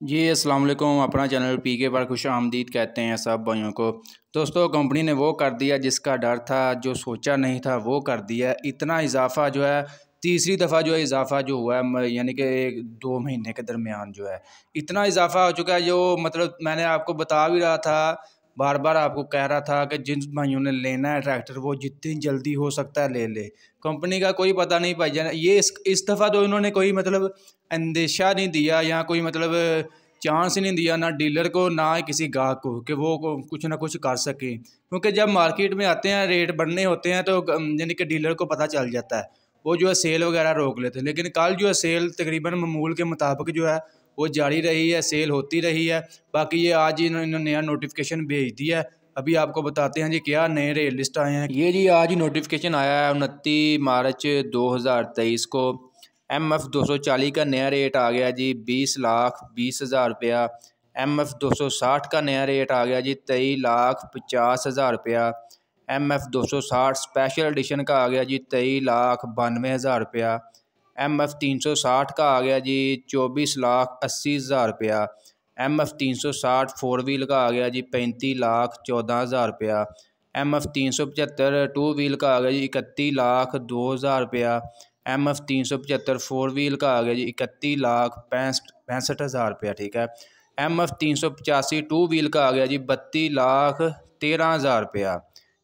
जी अस्सलाम वालेकुम। अपना चैनल पीके पर खुश आमदीद कहते हैं सब भाइयों को। दोस्तों, कंपनी ने वो कर दिया जिसका डर था, जो सोचा नहीं था वो कर दिया। इतना इजाफा जो है, तीसरी दफ़ा जो है इजाफा जो हुआ है, यानी कि 2 महीने के दरमियान जो है इतना इजाफा हो चुका है। जो मतलब मैंने आपको बता भी रहा था, बार बार आपको कह रहा था कि जिन भाइयों ने लेना है ट्रैक्टर वो जितनी जल्दी हो सकता है ले ले। कंपनी का कोई पता नहीं भाईजान, ये इस दफ़ा तो इन्होंने कोई मतलब अंदेशा नहीं दिया या कोई मतलब चांस ही नहीं दिया, ना डीलर को ना किसी गाहक को, कि वो कुछ ना कुछ कर सके। क्योंकि जब मार्केट में आते हैं, रेट बढ़ने होते हैं, तो यानी कि डीलर को पता चल जाता है, वो जो है सेल वगैरह रोक लेते हैं। लेकिन कल जो है सेल तकरीबन मामूल के मुताबिक जो है वो जारी रही है, सेल होती रही है। बाकी ये आज ही इन्होंने नया नोटिफिकेशन भेज दिया है। अभी आपको बताते हैं जी क्या नए रेट लिस्ट आए हैं। ये जी आज ही नोटिफिकेशन आया है 29 मार्च 2023 को। MF 240 का नया रेट आ गया जी 20,20,000 रुपया। MF 260 का नया रेट आ गया जी 23,50,000 रुपया। MF 260 स्पेशल एडिशन का आ गया जी 23,92,000 रुपया। MF 360 का आ गया जी 24,80,000 रुपया। MF 360 फोर व्हील का आ गया जी 35,14,000 रुपया। MF 375 टू व्हील का आ गया जी 31,02,000 रुपया। MF 375 फोर व्हील का आ गया जी 31,65,000 रुपया। ठीक है। MF 385 टू व्हील का आ गया जी 32,13,000 रुपया।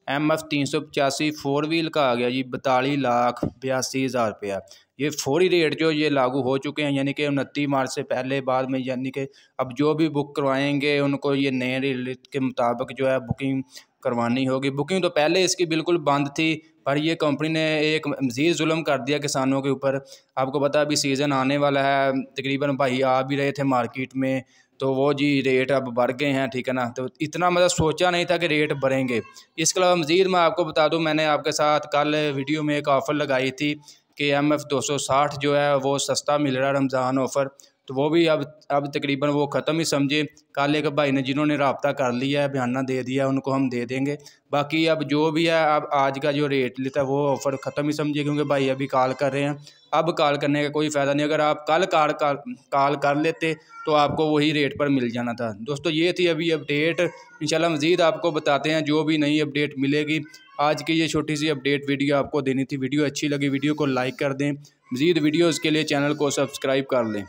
MF 385 फोर व्हील का आ गया जी 42,82,000 रुपया। ये फौरी रेट जो ये लागू हो चुके हैं, यानी कि 29 मार्च से पहले बाद में, यानी कि अब जो भी बुक करवाएंगे उनको ये नए रेट के मुताबिक जो है बुकिंग करवानी होगी। बुकिंग तो पहले इसकी बिल्कुल बंद थी, पर ये कंपनी ने एक मज़ीद जुल्म कर दिया किसानों के ऊपर। आपको पता है अभी सीज़न आने वाला है, तकरीबन भाई आ भी रहे थे मार्केट में, तो वो जी रेट अब बढ़ गए हैं। ठीक है ना, तो इतना मतलब सोचा नहीं था कि रेट बढ़ेंगे। इसके अलावा मज़ीद मैं आपको बता दूं, मैंने आपके साथ कल वीडियो में एक ऑफ़र लगाई थी कि MF 260 जो है वो सस्ता मिल रहा है, रमज़ान ऑफ़र। तो वो भी अब तकरीबन वो ख़त्म ही समझे। कल एक भाई ने जिन्होंने रब्ता कर लिया है, बयाना दे दिया, उनको हम दे देंगे। बाकी अब जो भी है, अब आज का जो रेट लेता है वो ऑफ़र ख़त्म ही समझिए, क्योंकि भाई अभी कॉल कर रहे हैं। अब कॉल करने का कोई फ़ायदा नहीं। अगर आप कल कॉल कर लेते तो आपको वही रेट पर मिल जाना था। दोस्तों, ये थी अभी अपडेट। इंशाल्लाह मज़ीद आपको बताते हैं जो भी नई अपडेट मिलेगी। आज की ये छोटी सी अपडेट वीडियो आपको देनी थी। वीडियो अच्छी लगी वीडियो को लाइक कर दें। मज़ीद वीडियोज़ के लिए चैनल को सब्सक्राइब कर लें।